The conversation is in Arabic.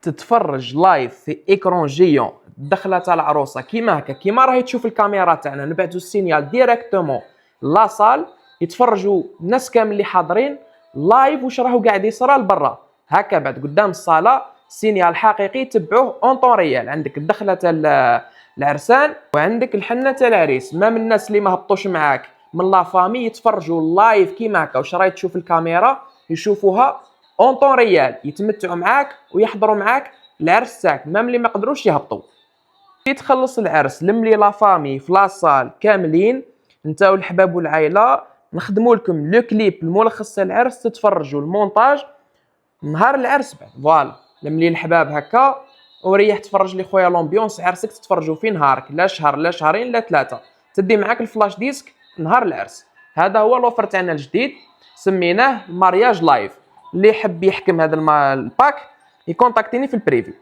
تتفرج لايف في ايكرون جيون الدخله تاع العروسه كيما هكا، كيما راهي تشوف الكاميرا تاعنا، نبعثوا السينيال ديريكتومون لا صال، يتفرجوا الناس كامل اللي حاضرين لايف واش راهو قاعد يصرى لبرا هكا. بعد قدام الصاله سينيال حقيقي تبعوه اون طون ريال، عندك الدخله تاع العرسان وعندك الحنه تاع العريس. ما من الناس اللي ما هبطوش معاك من لا فامي يتفرجوا لايف كيما هكا واش راهي تشوف الكاميرا، يشوفوها اون طون ريال، يتمتعوا معاك ويحضروا معاك العرس تاعك مام اللي ما قدروش يهبطوا. كي تخلص العرس لملي لا فامي في لاصال كاملين انت والحباب والعائله، نخدموا لكم لو كليب الملخص تاع العرس، تتفرجوا المونتاج نهار العرس. بعد فوالا لملي الحباب هكا وريح تفرج لي خويا لومبيونس عرسك تتفرجوا فيه نهارك، لا شهر لا شهرين لا ثلاثه، تدي معاك الفلاش ديسك نهار العرس. هذا هو لوفر تاعنا الجديد سميناه المارياج لايف. اللي يحب يحكم هذا الباك يكونتاكتيني في البريفي.